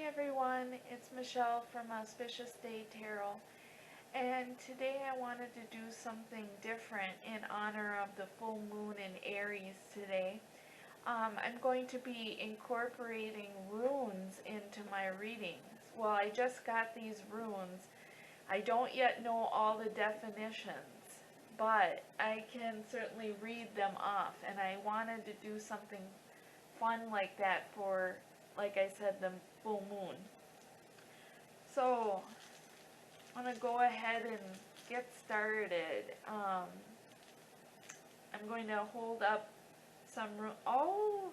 Hi everyone, it's Michelle from Auspicious Day Tarot, and today I wanted to do something different in honor of the full moon in Aries today. I'm going to be incorporating runes into my readings. Well, I just got these runes. I don't yet know all the definitions, but I can certainly read them off, and I wanted to do something fun like that for, like I said, the full moon. So I'm going to go ahead and get started. I'm going to hold up some oh,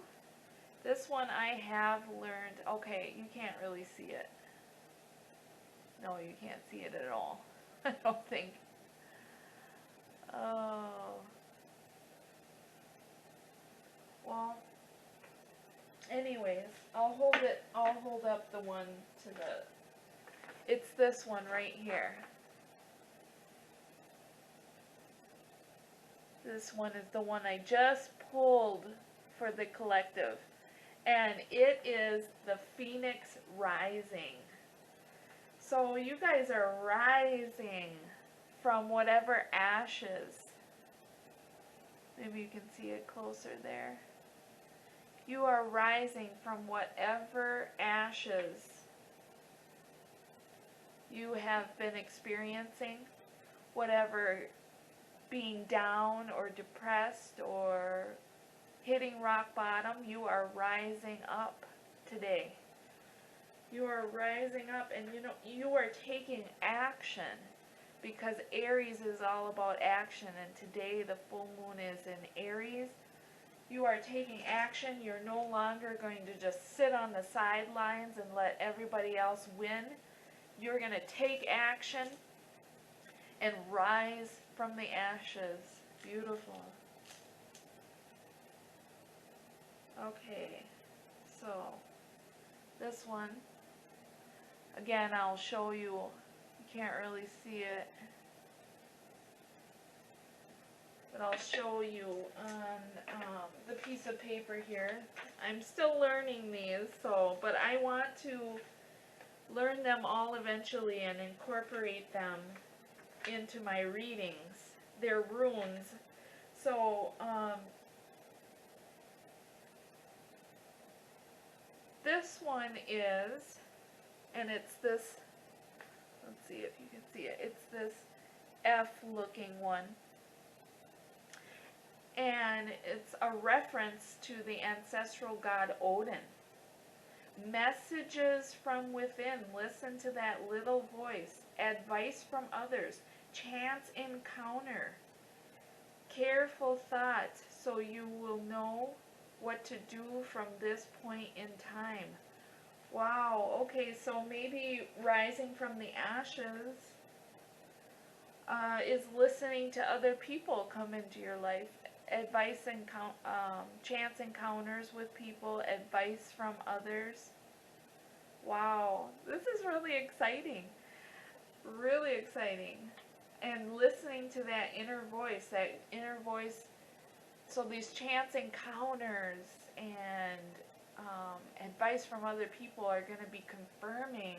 this one I have learned. Okay, you can't really see it. No, you can't see it at all. I don't think. Oh. Well, anyways, I'll hold up the one to the, it's this one right here. This one is the one I just pulled for the collective. And it is the Phoenix Rising. So you guys are rising from whatever ashes. Maybe you can see it closer there. You are rising from whatever ashes you have been experiencing, whatever being down or depressed or hitting rock bottom, you are rising up today. You are rising up, and you are taking action, because Aries is all about action, and today the full moon is in Aries. You are taking action. You're no longer going to just sit on the sidelines and let everybody else win. You're going to take action and rise from the ashes. Beautiful. Okay, so this one, again, I'll show you. You can't really see it, but I'll show you on the piece of paper here. I'm still learning these, but I want to learn them all eventually and incorporate them into my readings. They're runes. So, this one is, and it's this, let's see if you can see it, it's this F looking one. And it's a reference to the ancestral god Odin. Messages from within. Listen to that little voice. Advice from others. Chance encounter. Careful thought, so you will know what to do from this point in time. Wow, okay, so maybe rising from the ashes is listening to other people come into your life. Advice and chance encounters with people, advice from others. Wow, this is really exciting. Really exciting. And listening to that inner voice, so these chance encounters and advice from other people are going to be confirming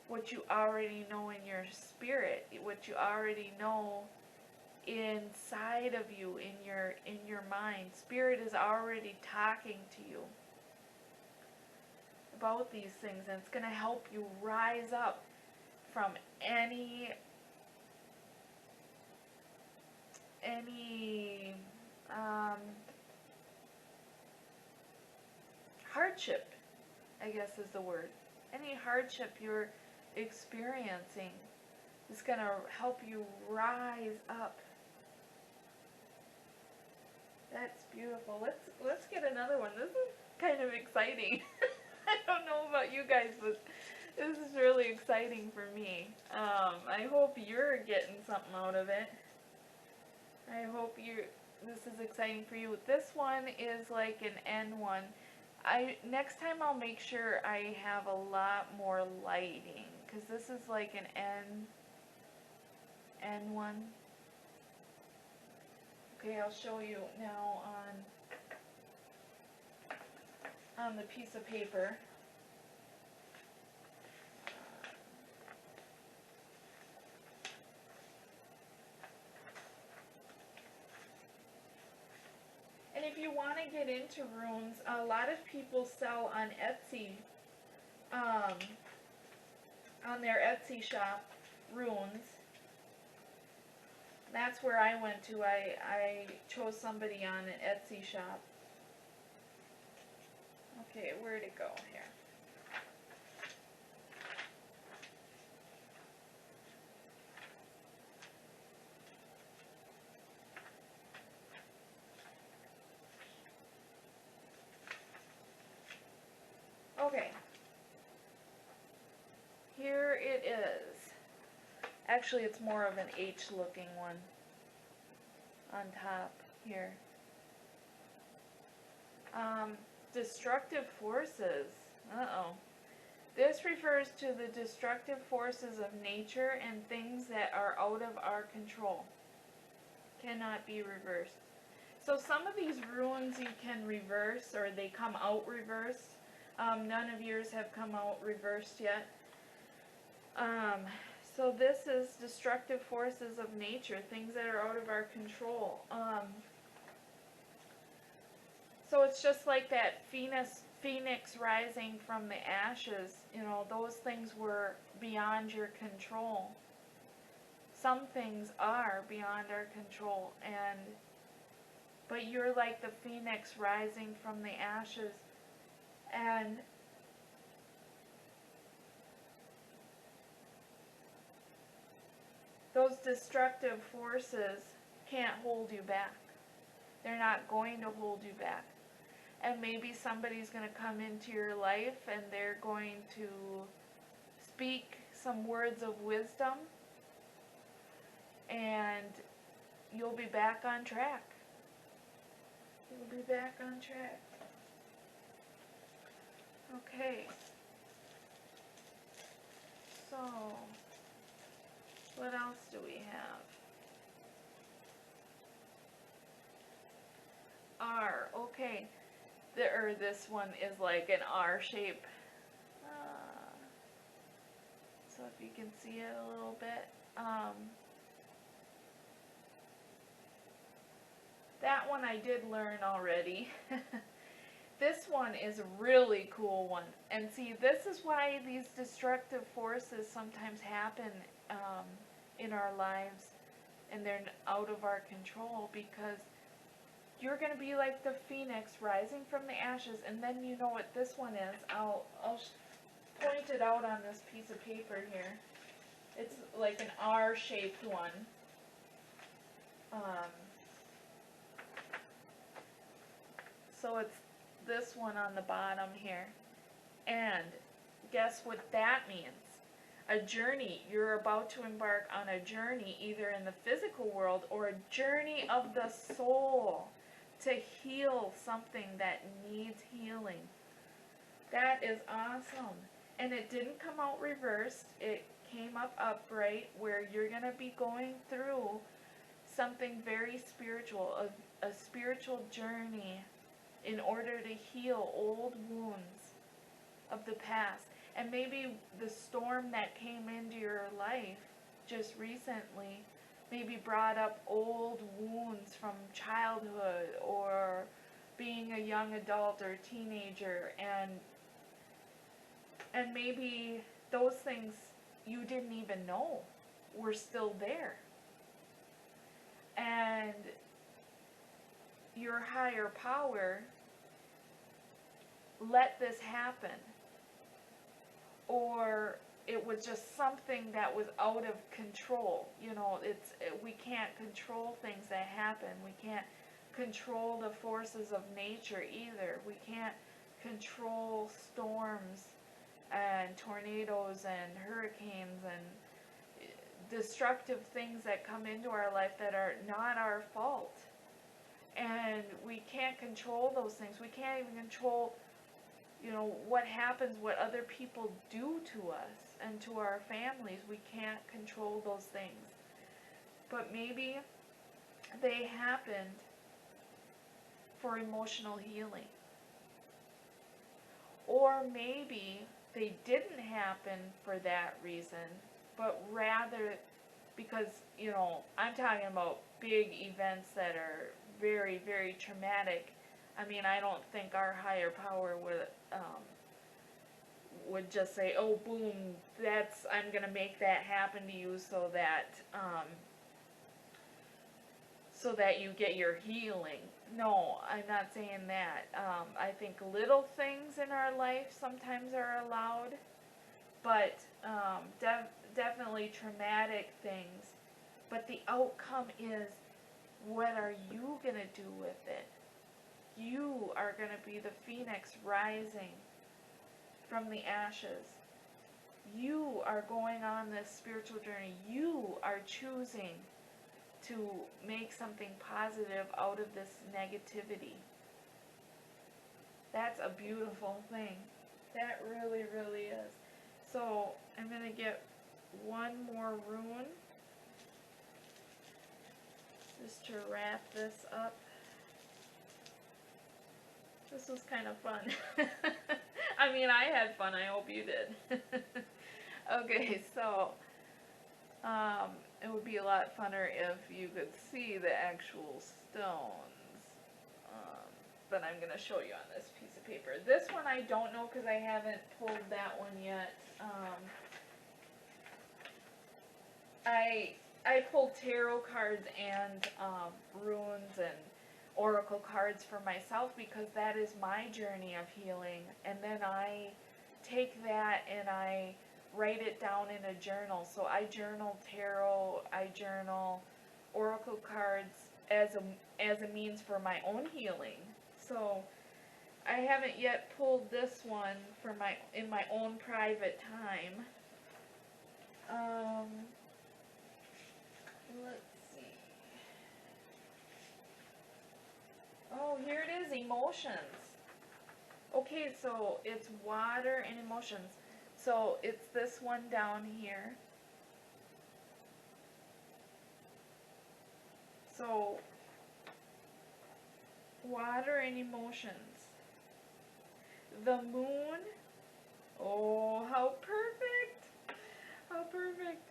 what you already know in your spirit, what you already know inside of you, in your mind. Spirit is already talking to you about these things, and it's going to help you rise up from any hardship, I guess is the word. Any hardship you're experiencing is going to help you rise up. That's beautiful. Let's get another one. This is kind of exciting. I don't know about you guys, but this is really exciting for me. I hope you're getting something out of it. I hope this is exciting for you. This one is like an N one. Next time I'll make sure I have a lot more lighting, because this is like an N one. Okay, I'll show you now on the piece of paper. you want to get into runes, a lot of people sell on Etsy, um, on their Etsy shop, runes. That's where I went to. I chose somebody on an Etsy shop. Okay, where'd it go here? Okay. Here it is. Actually, it's more of an H looking one on top here. Destructive forces. Uh-oh. This refers to the destructive forces of nature and things that are out of our control. Cannot be reversed. So some of these runes you can reverse, or they come out reversed. None of yours have come out reversed yet. So this is destructive forces of nature, things that are out of our control. So it's just like that phoenix rising from the ashes. You know, those things were beyond your control. Some things are beyond our control, but you're like the phoenix rising from the ashes, and those destructive forces can't hold you back. They're not going to hold you back. And maybe somebody's going to come into your life and they're going to speak some words of wisdom, and you'll be back on track. You'll be back on track. Okay. So, what else do we have? R. Okay. This one is like an R shape. So if you can see it a little bit. That one I did learn already. This one is a really cool one. And see, this is why these destructive forces sometimes happen in our lives, and they're out of our control, because you're going to be like the phoenix rising from the ashes. And then you know what this one is. I'll point it out on this piece of paper here. It's like an R-shaped one. So it's this one on the bottom here. And guess what that means? A journey. You're about to embark on a journey, either in the physical world or a journey of the soul, to heal something that needs healing. That is awesome. And it didn't come out reversed. It came up upright, where you're going to be going through something very spiritual, a spiritual journey, in order to heal old wounds of the past. And maybe the storm that came into your life just recently maybe brought up old wounds from childhood or being a young adult or teenager, and maybe those things you didn't even know were still there. And your higher power let this happen. Or it was just something that was out of control. You know, we can't control things that happen. We can't control the forces of nature either. We can't control storms and tornadoes and hurricanes and destructive things that come into our life that are not our fault. And we can't control those things. We can't even control, what happens, what other people do to us and to our families. We can't control those things. But maybe they happened for emotional healing. Or maybe they didn't happen for that reason, but rather because, I'm talking about big events that are very, very traumatic. I mean, I don't think our higher power would just say, "Oh, boom, I'm gonna make that happen to you so that you get your healing." No, I'm not saying that. I think little things in our life sometimes are allowed, but definitely traumatic things. But the outcome is, what are you going to do with it? You are going to be the phoenix rising from the ashes. You are going on this spiritual journey. You are choosing to make something positive out of this negativity. That's a beautiful thing. That really, really is. So I'm going to get one more rune just to wrap this up. This was kind of fun. I mean, I had fun. I hope you did. Okay, so it would be a lot funner if you could see the actual stones. But I'm going to show you on this piece of paper. This one I don't know because I haven't pulled that one yet. I pulled tarot cards and runes and oracle cards for myself because that is my journey of healing. And then I take that and I write it down in a journal. So I journal tarot, I journal oracle cards as a means for my own healing. So I haven't yet pulled this one in my own private time. Let's see. Oh, here it is, emotions. Okay, so it's water and emotions. So it's this one down here. So water and emotions. The moon. Oh, how perfect. How perfect.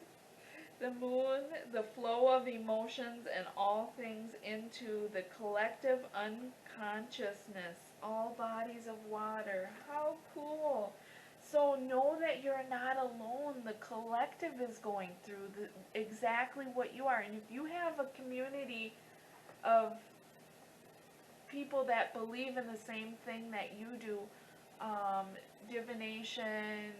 The moon, the flow of emotions and all things into the collective unconsciousness, all bodies of water. How cool. So know that you're not alone. The collective is going through exactly what you are. And if you have a community of people that believe in the same thing that you do, divination,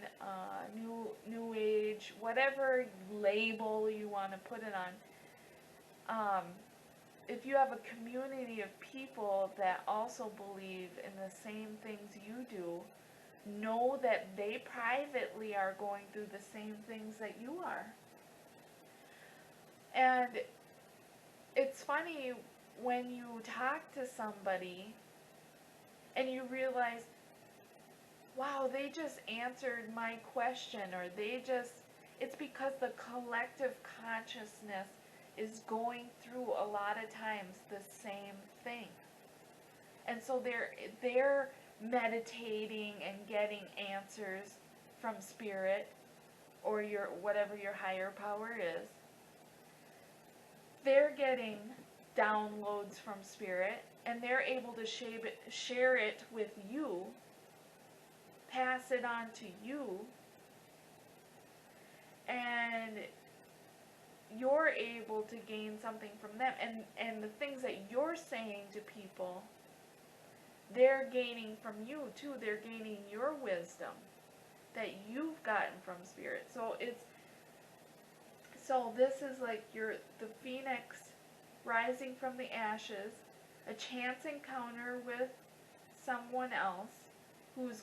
new age, whatever label you want to put it on, if you have a community of people that also believe in the same things you do, know that they privately are going through the same things that you are. And it's funny when you talk to somebody and you realize, wow, they just answered my question, or it's because the collective consciousness is going through a lot of times the same thing. And so they're meditating and getting answers from spirit or whatever your higher power is. They're getting downloads from spirit and they're able to share it with you, pass it on to you, and you're able to gain something from them. And the things that you're saying to people, they're gaining from you too. They're gaining your wisdom that you've gotten from spirit. So this is like the phoenix rising from the ashes, a chance encounter with someone else who's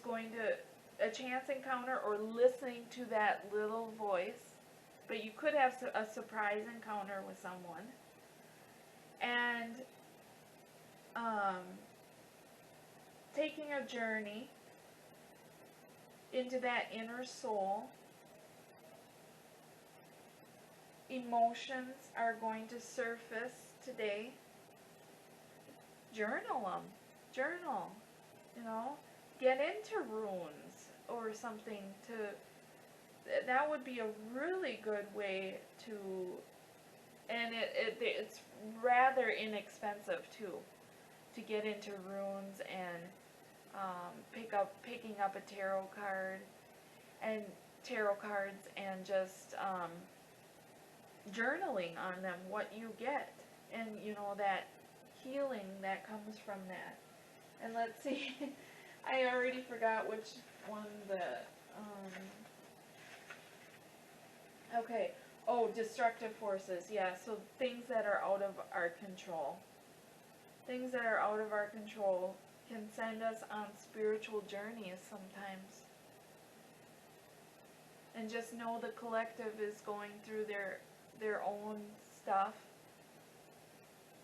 a chance encounter or listening to that little voice, but you could have a surprise encounter with someone, and taking a journey into that inner soul. Emotions are going to surface today. Journal them. Journal. Get into runes or something that would be a really good way to, and it's rather inexpensive too. to get into runes and picking up a tarot cards and just journaling on them, what you get, and you know, that healing that comes from that. And let's see, I already forgot which one okay, oh, destructive forces, yeah, so things that are out of our control. Things that are out of our control can send us on spiritual journeys sometimes. And just know the collective is going through their own stuff.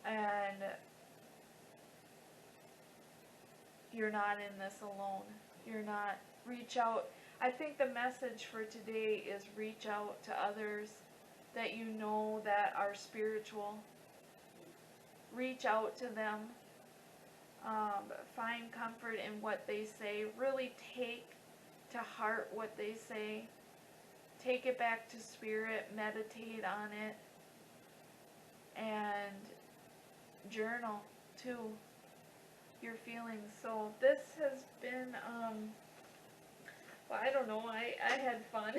And you're not in this alone. You're not. Reach out. I think the message for today is reach out to others that you know that are spiritual. Reach out to them. Find comfort in what they say. Really take to heart what they say. Take it back to spirit. Meditate on it. And journal too your feelings. So this has been well, I don't know, I had fun.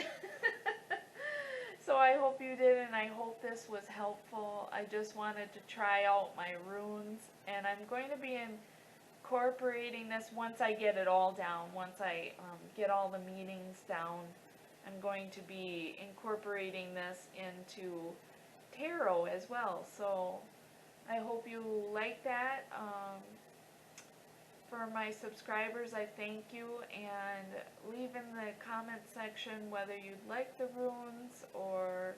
So I hope you did, and I hope this was helpful. I just wanted to try out my runes, and I'm going to be incorporating this once I get it all down. Once I get all the meanings down, I'm going to be incorporating this into tarot as well. So I hope you like that. For my subscribers, I thank you, and leave in the comment section whether you'd like the runes or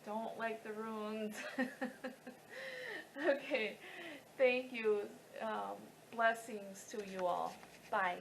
don't like the runes. Okay, thank you. Blessings to you all. Bye.